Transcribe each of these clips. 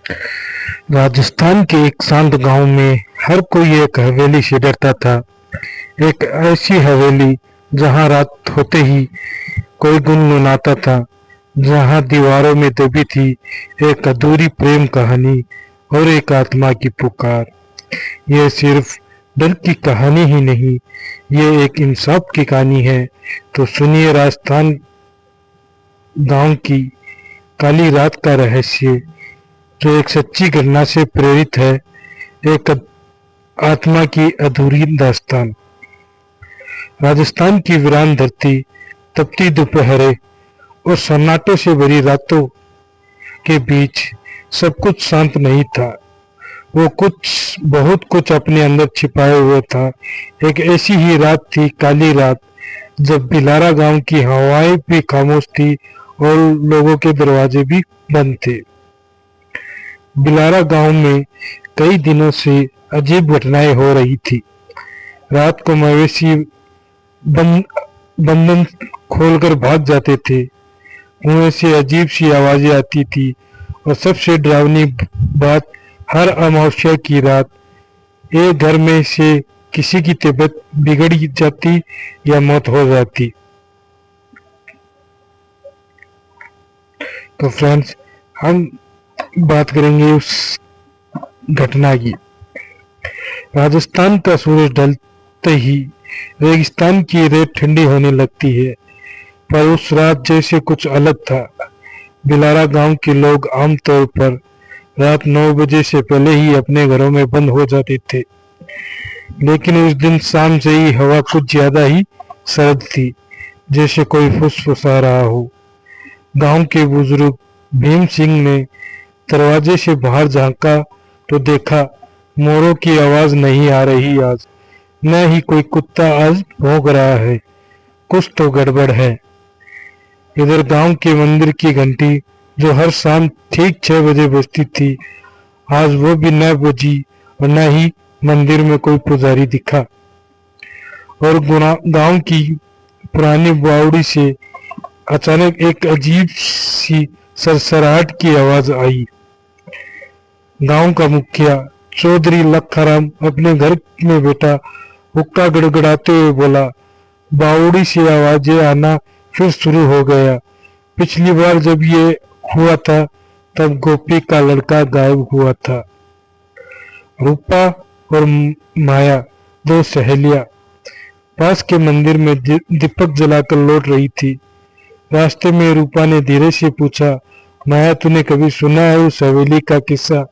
राजस्थान के एक शांत गांव में हर कोई एक हवेली से डरता था। एक ऐसी हवेली जहां रात होते ही कोई गुनगुनाता था, जहां दीवारों में दबी थी एक अधूरी प्रेम कहानी और एक आत्मा की पुकार। यह सिर्फ डर की कहानी ही नहीं, ये एक इंसाफ की कहानी है। तो सुनिए राजस्थान गांव की काली रात का रहस्य, जो एक सच्ची घटना से प्रेरित है, एक आत्मा की अधूरी दास्तान। राजस्थान की वीरान धरती, तपती दोपहरें और सन्नाटों से भरी रातों के बीच सब कुछ शांत नहीं था। वो कुछ बहुत कुछ अपने अंदर छिपाए हुए था। एक ऐसी ही रात थी, काली रात, जब बिलारा गांव की हवाएं भी खामोश थी और लोगों के दरवाजे भी बंद थे। बिलारा गांव में कई दिनों से अजीब घटनाएं हो रही थी। रात को मवेशी बंधन खोलकर भाग जाते थे, कुएं से अजीब सी आवाजें आती थी और सबसे डरावनी बात, हर अमावस्या की रात एक घर में से किसी की तबीयत बिगड़ जाती या मौत हो जाती। तो फ्रेंड्स, हम बात करेंगे उस घटना की। राजस्थान का सूरज ढलते ही रेगिस्तान की रेत ठंडी होने लगती है, पर उस रात जैसे कुछ अलग था। बिलारा गांव के लोग आमतौर पर रात 9 बजे से पहले ही अपने घरों में बंद हो जाते थे, लेकिन उस दिन शाम से ही हवा कुछ ज्यादा ही सर्द थी, जैसे कोई फुसफुसा रहा हो। गांव के बुजुर्ग भीम सिंह ने दरवाजे से बाहर झांका तो देखा, मोरों की आवाज नहीं आ रही आज, न ही कोई कुत्ता आज भौंक रहा है। कुछ तो गड़बड़ है। इधर गांव के मंदिर की घंटी, जो हर शाम ठीक 6 बजे बजती थी, आज वो भी न बजी और न ही मंदिर में कोई पुजारी दिखा। और गांव की पुरानी बावड़ी से अचानक एक अजीब सी सरसराहट की आवाज आई। गांव का मुखिया चौधरी लखाराम अपने घर में बैठा हुक्का गड़गड़ाते हुए बोला, बावड़ी से आवाजें आना फिर शुरू हो गया। पिछली बार जब ये हुआ था, तब गोपी का लड़का गायब हुआ था। रूपा और माया, दो सहेलियां, पास के मंदिर में दीपक जलाकर लौट रही थी। रास्ते में रूपा ने धीरे से पूछा, माया, तूने कभी सुना है उस हवेली का किस्सा?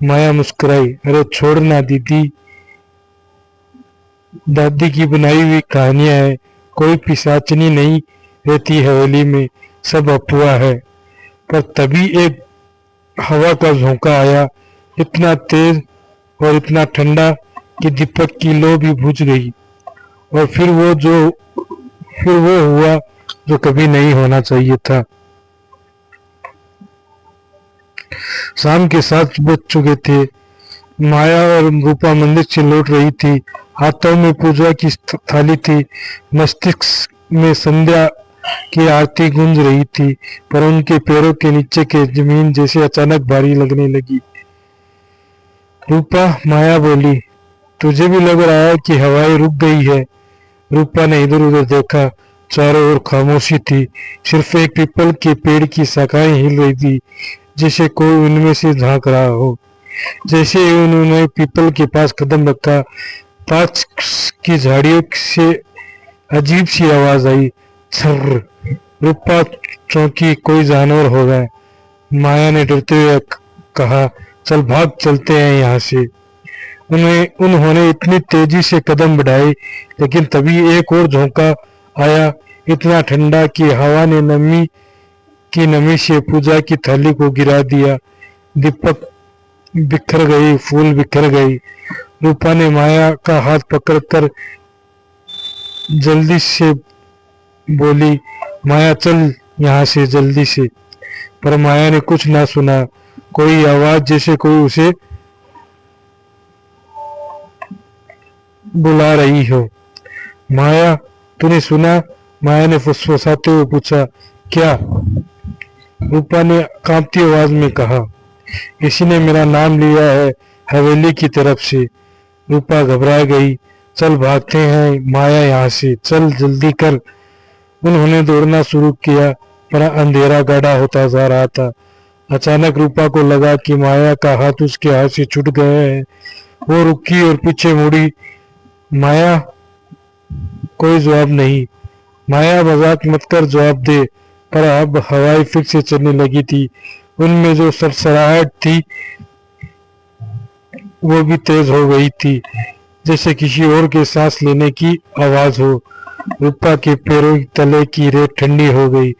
माया मुस्कुराई, अरे छोड़ ना दीदी, दादी की बनाई हुई कहानियां है, कोई पिशाचनी नहीं रहती हवेली में, सब अफवाह है। पर तभी एक हवा का झोंका आया, इतना तेज और इतना ठंडा कि दीपक की लौ भी बुझ गई। और फिर वो हुआ जो कभी नहीं होना चाहिए था। शाम के 7 बज चुके थे। माया और रूपा मंदिर से लौट रही थी। हाथों में पूजा की थाली थी, मस्तिष्क में संध्या की आरती गूंज रही थी, पर उनके पैरों के नीचे के जमीन जैसे अचानक भारी लगने लगी। रूपा, माया बोली, तुझे भी लग रहा है कि हवाएं रुक गई है? रूपा ने इधर उधर देखा, चारों ओर खामोशी थी, सिर्फ एक पीपल के पेड़ की शाखाएं हिल रही थी, जैसे कोई उनमें से झांक रहा हो। जैसे ही उन्होंने पीपल के पास कदम रखा, पास की झाड़ियों से अजीब सी आवाज आई, छर्र। रूपा चौंकी, कोई जानवर होगा। माया ने डरते हुए कहा, चल भाग, चलते हैं यहाँ से। उन्होंने इतनी तेजी से कदम बढ़ाए, लेकिन तभी एक और झोंका आया, इतना ठंडा कि हवा ने नमी से पूजा की थाली को गिरा दिया। दीपक बिखर गई, फूल बिखर गई। रूपा ने माया का हाथ पकड़कर जल्दी से बोली, माया चल यहाँ से जल्दी से। पर माया ने कुछ ना सुना। कोई आवाज जैसे कोई उसे बुला रही हो। माया, तूने सुना? माया ने फुसफुसाते हुए पूछा। क्या? रूपा ने कांपती आवाज में कहा। किसी ने मेरा नाम लिया है हवेली की तरफ से। रूपा घबरा गई। चल भागते हैं माया यहाँ से, चल जल्दी कर। उन्होंने दौड़ना शुरू किया पर अंधेरा गाढ़ा होता जा रहा था। अचानक रूपा को लगा कि माया का हाथ उसके हाथ से छूट गया है। वो रुकी और पीछे मुड़ी। माया, कोई जवाब नहीं। माया, मजाक मत कर, जवाब दे। पर अब हवाएं फिर से चलने लगी थी। उनमें जो सरसराहट थी वो भी तेज हो गई थी, जैसे किसी और के सांस लेने की आवाज हो। रूपा के पैरों के तले की रेत ठंडी हो गई।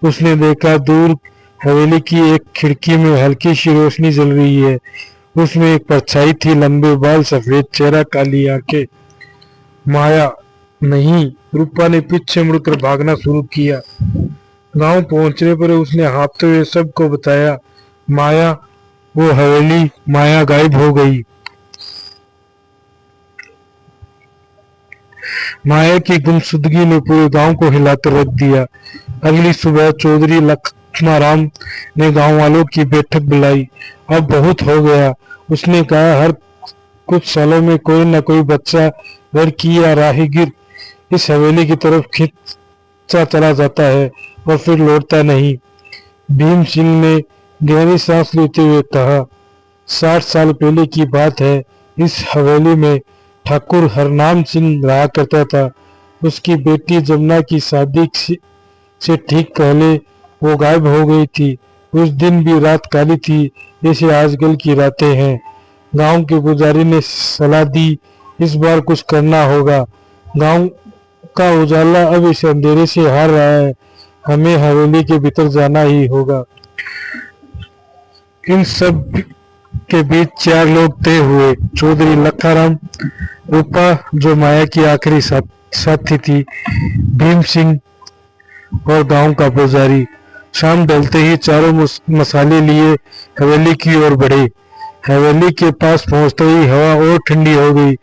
उसने देखा दूर हवेली की एक खिड़की में हल्की सी रोशनी जल रही है। उसमें एक परछाई थी, लंबे बाल, सफेद चेहरा, काली आंखें। माया नहीं। रूपा ने पीछे मुड़कर भागना शुरू किया। गांव पहुंचने पर उसने हाँफते हुए सबको बताया, माया, वो हवेली। माया गायब हो गई। माया की गुमशुदगी ने पूरे गांव को हिलाकर रख दिया। अगली सुबह चौधरी लक्ष्माराम ने गांव वालों की बैठक बुलाई। अब बहुत हो गया, उसने कहा। हर कुछ सालों में कोई न कोई बच्चा, लड़की या राहगीर इस हवेली की तरफ खिंचा चला जाता है और फिर लौटता नहीं। भीम सिंह ने गहरी सांस लेते हुए कहा, 60 साल पहले की बात है। इस हवेली में ठाकुर हरनाम सिंह रहा करता था। उसकी बेटी जमुना की शादी से ठीक पहले वो गायब हो गई थी। उस दिन भी रात काली थी, जैसे आजकल की रातें हैं। गांव के पुजारी ने सलाह दी, इस बार कुछ करना होगा। गांव का उजाला अब इस अंधेरे से हार रहा है। हमें हवेली के भीतर जाना ही होगा। इन सब के बीच 4 लोग तय हुए। चौधरी लखाराम, रूपा जो माया की आखिरी साथी थी, भीम सिंह और गांव का पुजारी। शाम ढलते ही चारों मसाले लिए हवेली की ओर बढ़े। हवेली के पास पहुंचते ही हवा और ठंडी हो गई।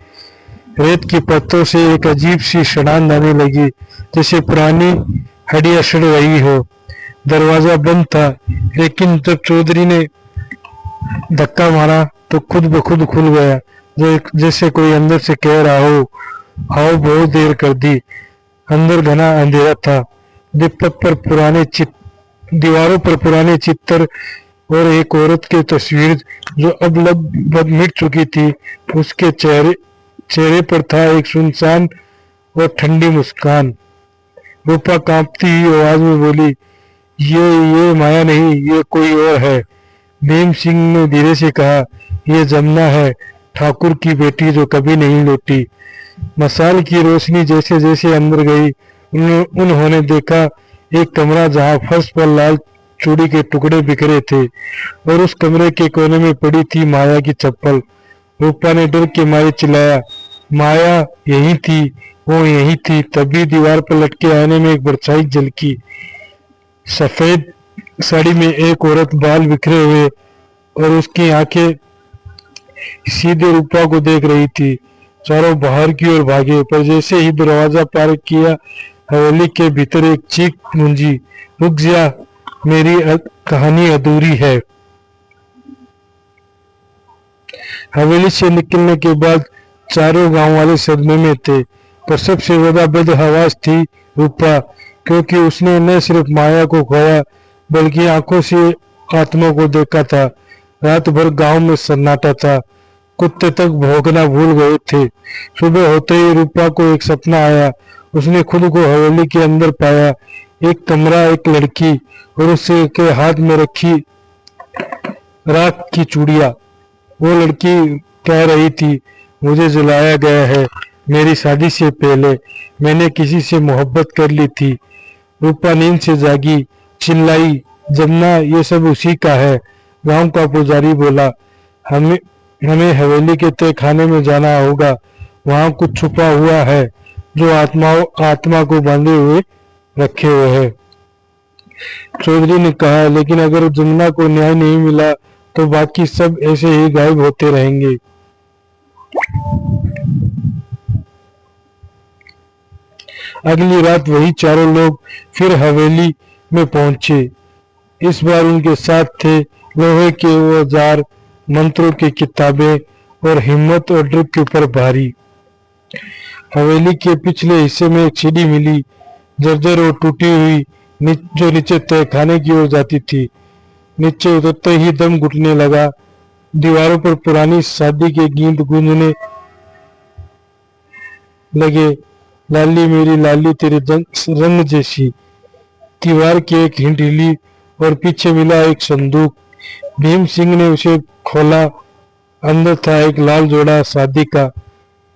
रेत के पत्तों से एक अजीब सी सड़ान आने लगी, जैसे पुरानी हड्डियां सड़ रही हो। दरवाजा बंद था, लेकिन जब चौधरी ने धक्का मारा तो खुद ब खुद खुल गया, जैसे कोई अंदर से कह रहा हो, आओ, बहुत देर कर दी। अंदर घना अंधेरा था। दीवारों पर पुराने चित्र और एक औरत की तस्वीर जो अब लगभग मिट चुकी थी। उसके चेहरे पर था एक सुनसान और ठंडी मुस्कान। रूपा कांपती हुई आवाज में बोली, ये माया नहीं, ये कोई और है। भीम सिंह ने धीरे से कहा, ये जमुना है, ठाकुर की बेटी जो कभी नहीं लौटी। मसाल की रोशनी जैसे जैसे अंदर गई, उन्होंने देखा एक कमरा जहां फर्श पर लाल चूड़ी के टुकड़े बिखरे थे और उस कमरे के कोने में पड़ी थी माया की चप्पल। रूपा ने डर के मारे चिल्लाया, माया यही थी, वो यही थी। तभी दीवार पर लटके आईने में एक परछाई झलकी। सफेद साड़ी में एक औरत, बाल बिखरे हुए, और उसकी आंखें सीधे रूपा को देख रही थी। चारों बाहर की ओर भागे, पर जैसे ही दरवाजा पार किया, हवेली के भीतर एक चीख गूंजी, रुक जा, मेरी कहानी अधूरी है। हवेली से निकलने के बाद चारों गांव वाले सदमे में थे, पर सबसे ज्यादा बदहवास थी रूपा, क्योंकि उसने न सिर्फ माया को खोया बल्कि आंखों से आत्मा को देखा था। रात भर गांव में सन्नाटा था, कुत्ते तक भौंकना भूल गए थे। सुबह होते ही रूपा को एक सपना आया। उसने खुद को हवेली के अंदर पाया, एक कमरा, एक लड़की और उसके हाथ में रखी राख की चूड़ियां। वो लड़की कह रही थी, मुझे जलाया गया है, मेरी शादी से पहले मैंने किसी से मोहब्बत कर ली थी। रूपा नींद से जागी, चिल्लाई, जमुना, ये सब उसी का है। गांव का पुजारी बोला, हमें हवेली के तय खाने में जाना होगा, वहां कुछ छुपा हुआ है जो आत्मा को बांधे हुए रखे हुए है। चौधरी ने कहा, लेकिन अगर जमुना को न्याय नहीं मिला तो बाकी सब ऐसे ही गायब होते रहेंगे। अगली रात वही चारों लोग फिर हवेली में पहुंचे। इस बार उनके साथ थे लोहे के औजार, मंत्रों की किताबें और हिम्मत और ड्रिप के ऊपर भारी। हवेली के पिछले हिस्से में एक सीढ़ी मिली, जर्जर और टूटी हुई, जो नीचे तहखाने की ओर जाती थी। नीचे उतरते ही दम घुटने लगा। दीवारों पर पुरानी शादी के गीत गूंजने लगे, लाली मेरी लाली तेरे रंग जैसी। दीवार की एक हिंट हिली और पीछे मिला एक संदूक। भीम सिंह ने उसे खोला। अंदर था एक लाल जोड़ा शादी का,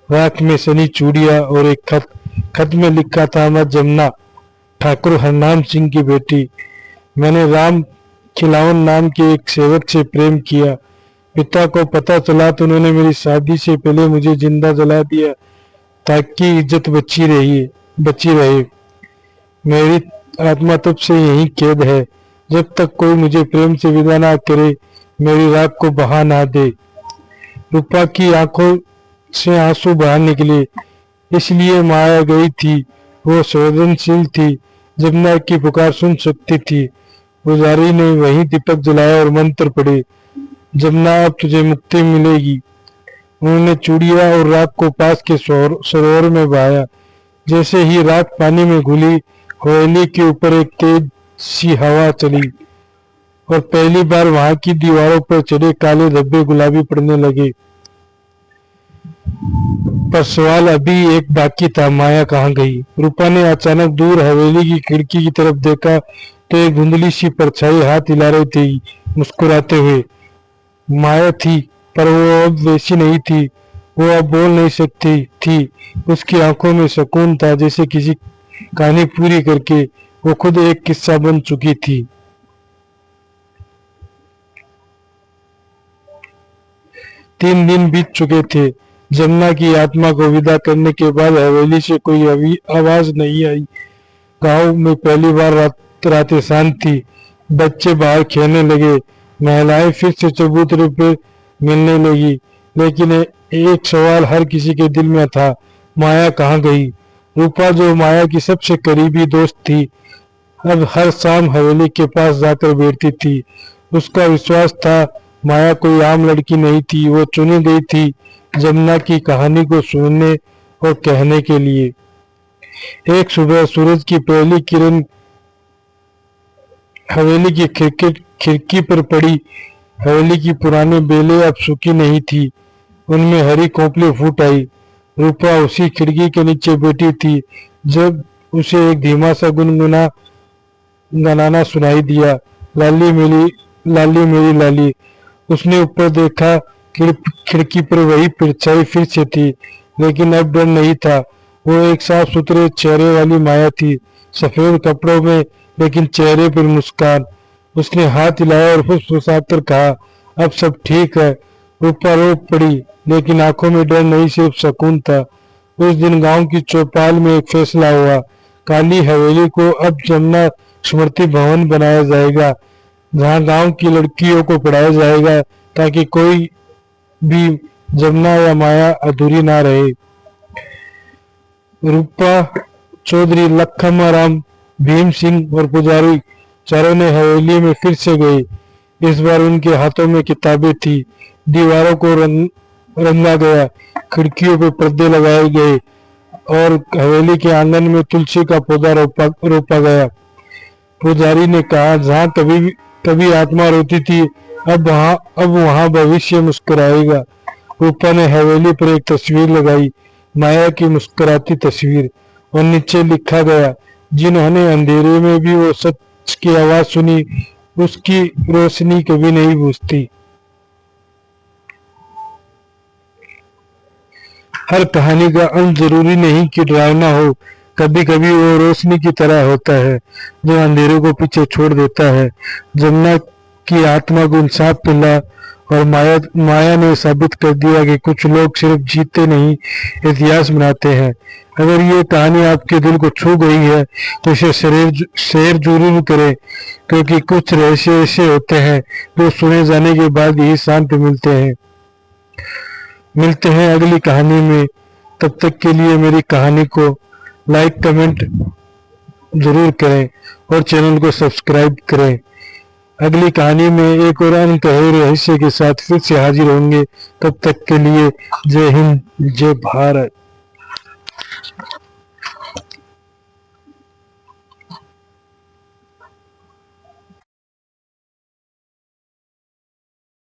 राख में सनी चूड़िया और एक खत। खत में लिखा था, मैं जमुना, ठाकुर हरनाम सिंह की बेटी। मैंने राम खिलावन नाम के एक सेवक से प्रेम किया। पिता को पता चला तो उन्होंने मेरी शादी से पहले मुझे जिंदा जला दिया ताकि इज्जत बची रहे। मेरी आत्मा तब से यही कैद है, जब तक कोई मुझे प्रेम से विदा ना करे, मेरी राख को बहा ना दे। रूपा की आंखों से आंसू बाहर निकले, इसलिए माया गई थी। वो संवेदनशील थी, जमुना की पुकार सुन सकती थी। पुजारी ने वही दीपक जलाया और मंत्र पढ़े, जमुना अब तुझे मुक्ति मिलेगी। उन्होंने चूड़िया और राख को पास के सरोवर में बहाया। जैसे ही राख पानी में घुली, हवेली के ऊपर एक तेज सी हवा चली और पहली बार वहां की दीवारों पर चढ़े काले धब्बे गुलाबी पड़ने लगे। पर सवाल अभी एक बाकी था, माया कहाँ गई? रूपा ने अचानक दूर हवेली की खिड़की की तरफ देखा तो एक धुंधली सी परछाई हाथ हिला रही थी, मुस्कुराते हुए। माया थी, पर वो अब वैसी नहीं थी। वो अब बोल नहीं सकती थी। उसकी आंखों में सुकून था, जैसे किसी कहानी पूरी करके वो खुद एक किस्सा बन चुकी थी। 3 दिन बीत चुके थे। जमुना की आत्मा को विदा करने के बाद हवेली से कोई आवाज नहीं आई। गांव में पहली बार रातें शांत थी। बच्चे बाहर खेलने लगे, महिलाएं फिर से चबूतरे पर मिलने लगी। लेकिन एक सवाल हर किसी के दिल में था, माया कहाँ गई? रूपा, जो माया की सबसे करीबी दोस्त थी, अब हर शाम हवेली के पास जाकर बैठती थी। उसका विश्वास था माया कोई आम लड़की नहीं थी, वो चुनी गई थी जमुना की कहानी को सुनने और कहने के लिए। एक सुबह सूरज की पहली किरण हवेली की खिड़की पर पड़ी। हवेली की पुरानी बेलें अब सूखी नहीं थी, उनमें हरी खोपली फूट आई। रूपा उसी खिड़की के नीचे बैठी थी जब उसे एक धीमा सा गुनगुनाना सुनाई दिया, लाली मेरी लाली। उसने ऊपर देखा, खिड़की पर वही परछाई फिर से थी, लेकिन अब डर नहीं था। वो एक साफ सुथरे चेहरे वाली माया थी, सफेद कपड़ों में, लेकिन चेहरे पर मुस्कान। उसने हाथ हिलाया और फुसफुसाकर कहा, अब सब ठीक है। रूपा रो पड़ी, लेकिन आंखों में डर नहीं, सिर्फ सुकून था। उस दिन गांव की चौपाल में एक फैसला हुआ, काली हवेली को अब जमुना स्मृति भवन बनाया जाएगा, जहां गांव की लड़कियों को पढ़ाया जाएगा ताकि कोई भी जमुना या माया अधूरी ना रहे। रूपा, चौधरी लखमा राम, भीम सिंह और पुजारी चारों ने हवेली में फिर से गए। इस बार उनके हाथों में किताबें थी, दीवारों को रंगा गया, खिड़कियों पर पर्दे लगाए गए और हवेली के आंगन में तुलसी का पौधा रोपा गया। पुजारी ने कहा, जहाँ कभी आत्मा रोती थी, अब वहाँ भविष्य मुस्कुराएगा। रूपा ने हवेली पर एक तस्वीर लगाई, माया की मुस्कुराती तस्वीर, और नीचे लिखा गया, जिन्होंने अंधेरे में भी वो सच की आवाज सुनी, उसकी रोशनी कभी नहीं बुझती। हर कहानी का अंत जरूरी नहीं कि डरावना हो, कभी कभी वो रोशनी की तरह होता है जो अंधेरे को पीछे छोड़ देता है। जमुना की आत्मा को इंसाफ मिला और माया ने साबित कर दिया कि कुछ लोग सिर्फ जीते नहीं, इतिहास बनाते हैं। अगर ये कहानी आपके दिल को छू गई है तो इसे शेयर जरूर करें, क्योंकि कुछ रहस्य ऐसे होते हैं जो सुने जाने के बाद ही शांति मिलते हैं अगली कहानी में। तब तक के लिए मेरी कहानी को लाइक कमेंट जरूर करें और चैनल को सब्सक्राइब करें। अगली कहानी में एक और अनकहे रहस्य के साथ फिर से हाजिर होंगे। तब तक के लिए जय हिंद, जय भारत।